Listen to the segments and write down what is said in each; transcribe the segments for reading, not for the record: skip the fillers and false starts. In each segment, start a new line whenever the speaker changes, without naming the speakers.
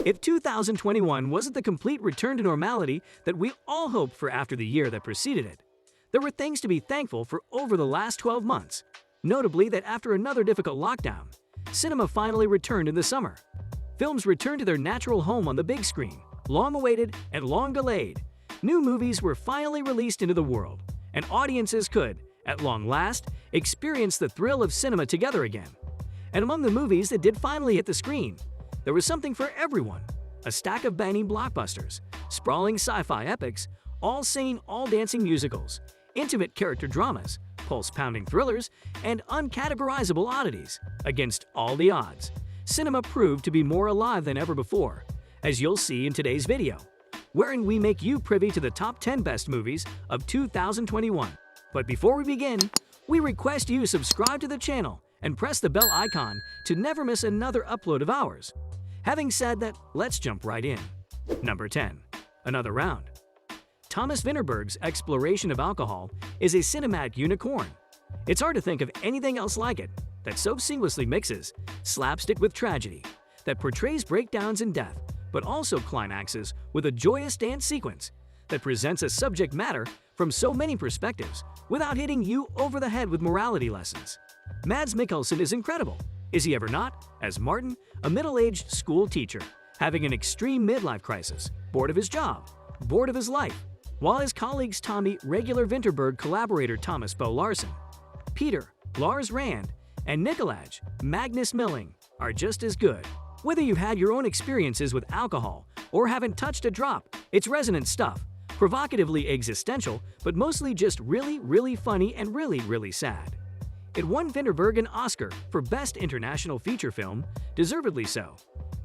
If 2021 wasn't the complete return to normality that we all hoped for after the year that preceded it, there were things to be thankful for over the last 12 months. Notably that after another difficult lockdown, cinema finally returned in the summer. Films returned to their natural home on the big screen, long awaited and long delayed. New movies were finally released into the world, and audiences could, at long last, experience the thrill of cinema together again. And among the movies that did finally hit the screen, there was something for everyone. A stack of banging blockbusters, sprawling sci-fi epics, all-singing, all-dancing musicals, intimate character dramas, pulse-pounding thrillers, and uncategorizable oddities. Against all the odds, cinema proved to be more alive than ever before, as you'll see in today's video, wherein we make you privy to the top 10 best movies of 2021. But before we begin, we request you subscribe to the channel and press the bell icon to never miss another upload of ours. Having said that, let's jump right in. Number 10. Another Round. Thomas Vinterberg's exploration of alcohol is a cinematic unicorn. It's hard to think of anything else like it that so seamlessly mixes slapstick with tragedy, that portrays breakdowns and death, but also climaxes with a joyous dance sequence that presents a subject matter from so many perspectives without hitting you over the head with morality lessons. Mads Mikkelsen is incredible, is he ever not, as Martin, a middle-aged school teacher, having an extreme midlife crisis, bored of his job, bored of his life, while his colleagues Tommy, regular Vinterberg collaborator Thomas Bo Larsen, Peter, Lars Rand, and Nicolaj, Magnus Milling, are just as good. Whether you've had your own experiences with alcohol or haven't touched a drop, it's resonant stuff, provocatively existential, but mostly just really funny and really sad. It won Vinterberg an Oscar for Best International Feature Film, deservedly so.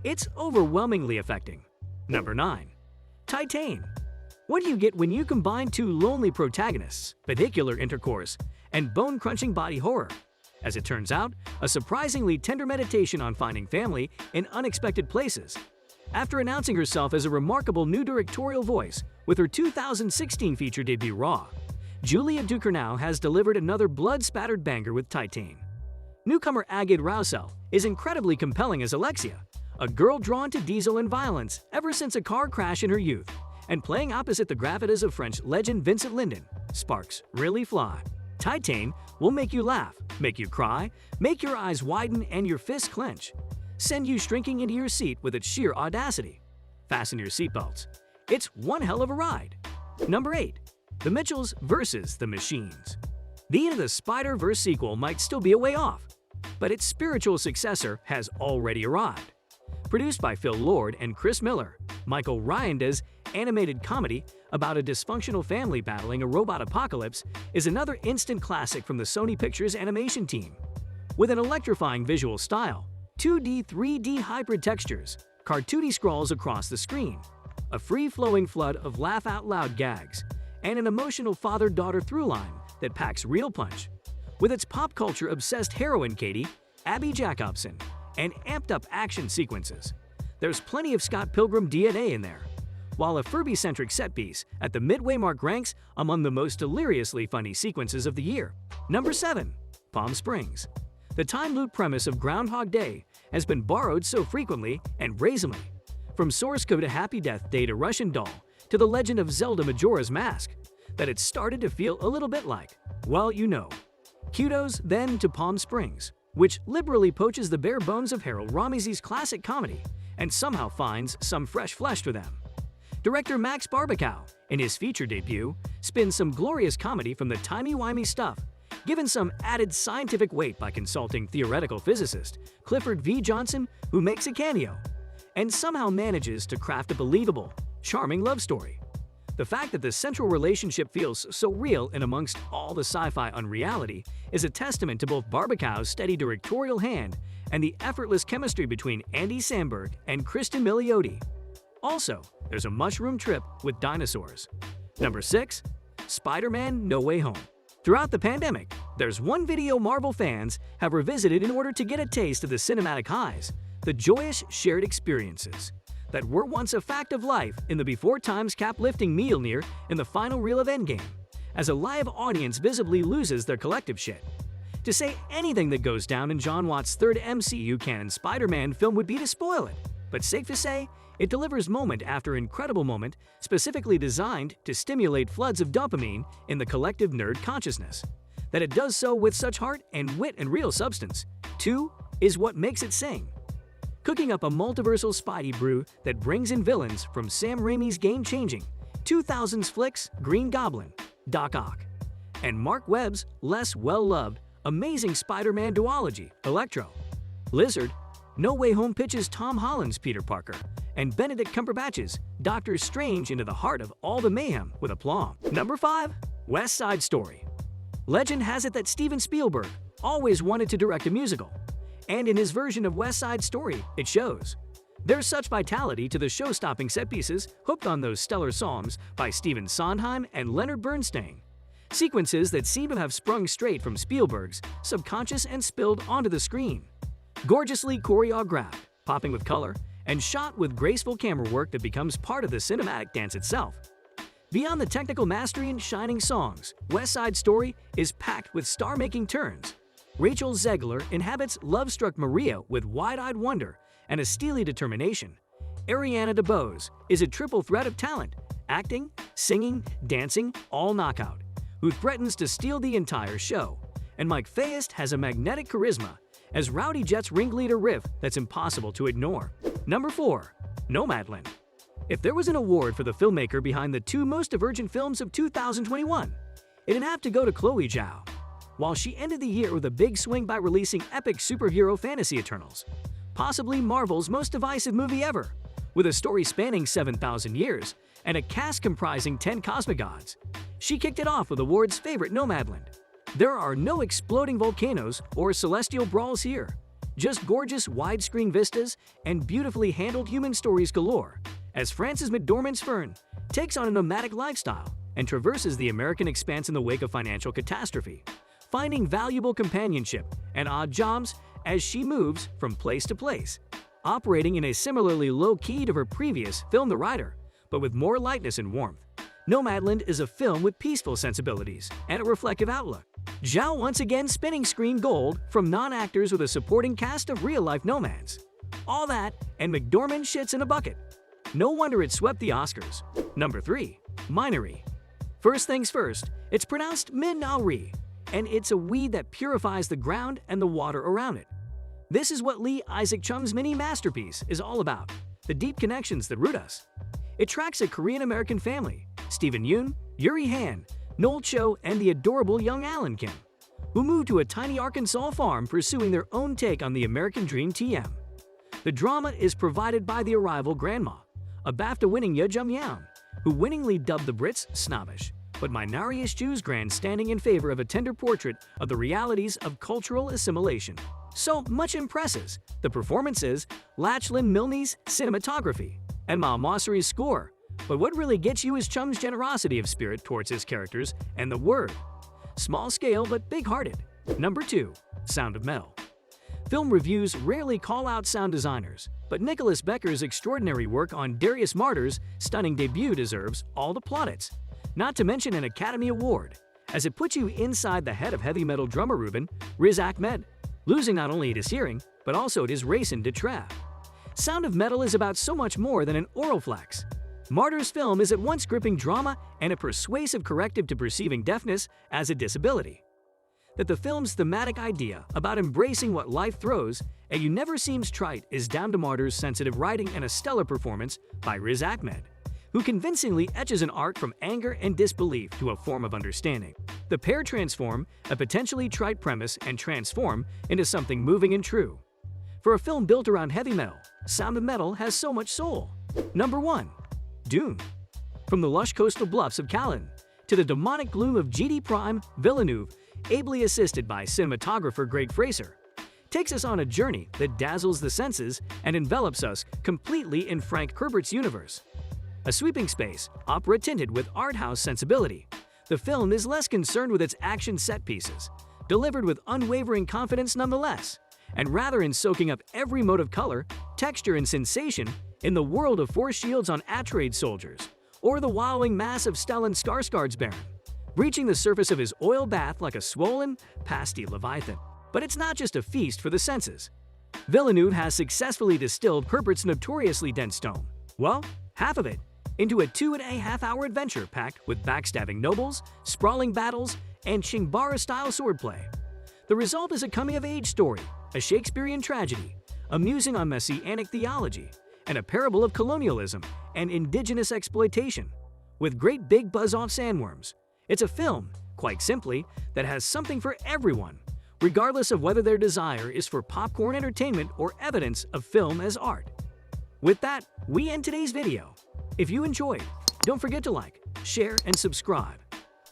It's overwhelmingly affecting. Number 9. Titane. What do you get when you combine two lonely protagonists, vehicular intercourse, and bone-crunching body horror? As it turns out, a surprisingly tender meditation on finding family in unexpected places. After announcing herself as a remarkable new directorial voice with her 2016 feature debut Raw, Julia Ducournau has delivered another blood-spattered banger with Titane. Newcomer Agid Rousseau is incredibly compelling as Alexia, a girl drawn to diesel and violence ever since a car crash in her youth, and playing opposite the gravitas of French legend Vincent Lindon, sparks really fly. Titane will make you laugh, make you cry, make your eyes widen and your fists clench, send you shrinking into your seat with its sheer audacity. Fasten your seatbelts. It's one hell of a ride. Number 8. The Mitchells vs. the Machines. The end of the Spider-Verse sequel might still be a way off, but its spiritual successor has already arrived. Produced by Phil Lord and Chris Miller, Michael Ryanda's animated comedy about a dysfunctional family battling a robot apocalypse is another instant classic from the Sony Pictures animation team. With an electrifying visual style, 2D, 3D hybrid textures, cartoony scrolls across the screen, a free-flowing flood of laugh-out-loud gags, and an emotional father-daughter through-line that packs real punch. With its pop-culture-obsessed heroine Katie, Abby Jacobson, and amped-up action sequences, there's plenty of Scott Pilgrim DNA in there, while a Furby-centric set piece at the midway mark ranks among the most deliriously funny sequences of the year. Number 7. Palm Springs. The time-loop premise of Groundhog Day has been borrowed so frequently and brazenly, from source code to Happy Death Day to Russian Doll to The Legend of Zelda Majora's Mask, that it started to feel a little bit like, well, you know. Kudos then to Palm Springs, which liberally poaches the bare bones of Harold Ramey's classic comedy and somehow finds some fresh flesh to them. Director Max Barbakow, in his feature debut, spins some glorious comedy from the timey-wimey stuff, given some added scientific weight by consulting theoretical physicist Clifford V. Johnson, who makes a cameo, and somehow manages to craft a believable, charming love story. The fact that the central relationship feels so real in amongst all the sci-fi unreality is a testament to both Barbakow's steady directorial hand and the effortless chemistry between Andy Samberg and Kristen Milioti. Also, there's a mushroom trip with dinosaurs. Number 6. Spider-Man: No Way Home. Throughout the pandemic, there's one video Marvel fans have revisited in order to get a taste of the cinematic highs, the joyous shared experiences that were once a fact of life in the before times cap-lifting Mjolnir in the final reel of Endgame, as a live audience visibly loses their collective shit. To say anything that goes down in John Watt's third MCU canon Spider-Man film would be to spoil it. but safe to say, it delivers moment after incredible moment specifically designed to stimulate floods of dopamine in the collective nerd consciousness. That it does so with such heart and wit and real substance, too, is what makes it sing. Cooking up a multiversal Spidey brew that brings in villains from Sam Raimi's game-changing 2000s flicks Green Goblin, Doc Ock, and Mark Webb's less well-loved, amazing Spider-Man duology, Electro. Lizard, No Way Home pitches Tom Holland's Peter Parker and Benedict Cumberbatch's Doctor Strange into the heart of all the mayhem with aplomb. Number 5. West Side Story. Legend has it that Steven Spielberg always wanted to direct a musical, and in his version of West Side Story, it shows. There's such vitality to the show-stopping set pieces hooked on those stellar songs by Stephen Sondheim and Leonard Bernstein. Sequences that seem to have sprung straight from Spielberg's subconscious and spilled onto the screen. Gorgeously choreographed, popping with color, and shot with graceful camera work that becomes part of the cinematic dance itself. Beyond the technical mastery and shining songs, West Side Story is packed with star-making turns. Rachel Zegler inhabits love-struck Maria with wide-eyed wonder and a steely determination. Ariana DeBose is a triple threat of talent, acting, singing, dancing, all knockout, who threatens to steal the entire show. And Mike Faist has a magnetic charisma as Rowdy Jet's ringleader riff that's impossible to ignore. Number 4. Nomadland. If there was an award for the filmmaker behind the two most divergent films of 2021, it'd have to go to Chloe Zhao. While she ended the year with a big swing by releasing epic superhero fantasy Eternals, possibly Marvel's most divisive movie ever, with a story spanning 7,000 years and a cast comprising 10 cosmic gods, she kicked it off with awards' favorite Nomadland. There are no exploding volcanoes or celestial brawls here, just gorgeous widescreen vistas and beautifully handled human stories galore, as Frances McDormand's Fern takes on a nomadic lifestyle and traverses the American expanse in the wake of financial catastrophe, finding valuable companionship and odd jobs as she moves from place to place, operating in a similarly low key to her previous Film the Rider, but with more lightness and warmth. Nomadland is a film with peaceful sensibilities and a reflective outlook. Zhao once again spinning screen gold from non-actors with a supporting cast of real-life nomads. All that, and McDormand shits in a bucket. No wonder it swept the Oscars. Number 3. Minery. First things first, it's pronounced Min-na-ri, and it's a weed that purifies the ground and the water around it. This is what Lee Isaac Chung's mini masterpiece is all about, the deep connections that root us. It tracks a Korean-American family, Stephen Yoon, Yuri Han, Noel Cho, and the adorable young Alan Kim, who moved to a tiny Arkansas farm pursuing their own take on the American Dream TM. The drama is provided by the arrival grandma, a BAFTA-winning Yoo Jung-yeon, who winningly dubbed the Brits snobbish, but minorious Jews grandstanding in favor of a tender portrait of the realities of cultural assimilation. So much impresses the performances, Lachlan Milne's cinematography, and Ma Mosseri's score, but what really gets you is Chum's generosity of spirit towards his characters and the word. Small scale but big-hearted. Number 2. Sound of Metal. Film reviews rarely call out sound designers, but Nicholas Becker's extraordinary work on Darius Martyr's stunning debut deserves all the plaudits, not to mention an Academy Award, as it puts you inside the head of heavy metal drummer Ruben Riz Ahmed, losing not only at his hearing, but also at his racing de Trav. Sound of Metal is about so much more than an oral flex. Martyr's film is at once gripping drama and a persuasive corrective to perceiving deafness as a disability. That the film's thematic idea about embracing what life throws and you never seems trite is down to Martyr's sensitive writing and a stellar performance by Riz Ahmed, who convincingly etches an arc from anger and disbelief to a form of understanding. The pair transform a potentially trite premise and transform into something moving and true. For a film built around heavy metal, Sound of Metal has so much soul. Number 1. Dune. From the lush coastal bluffs of Callan to the demonic gloom of GD Prime, Villeneuve, ably assisted by cinematographer Greg Fraser, takes us on a journey that dazzles the senses and envelops us completely in Frank Herbert's universe. A sweeping space, opera-tinted with art house sensibility, the film is less concerned with its action set pieces, delivered with unwavering confidence nonetheless, and rather in soaking up every mode of color, texture, and sensation in the world of force shields on Atreides soldiers, or the wallowing mass of Stellan Skarsgård's Baron, breaching the surface of his oil bath like a swollen, pasty leviathan. But it's not just a feast for the senses. Villeneuve has successfully distilled Herbert's notoriously dense tome, well, half of it, into a 2.5-hour adventure packed with backstabbing nobles, sprawling battles, and Shingbara-style swordplay. The result is a coming-of-age story, a Shakespearean tragedy, a musing on messianic theology, and a parable of colonialism and indigenous exploitation. With great big buzz-off sandworms, it's a film, quite simply, that has something for everyone, regardless of whether their desire is for popcorn entertainment or evidence of film as art. With that, we end today's video. If you enjoyed, don't forget to like, share, and subscribe.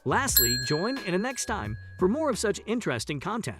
Lastly, join in the next time for more of such interesting content.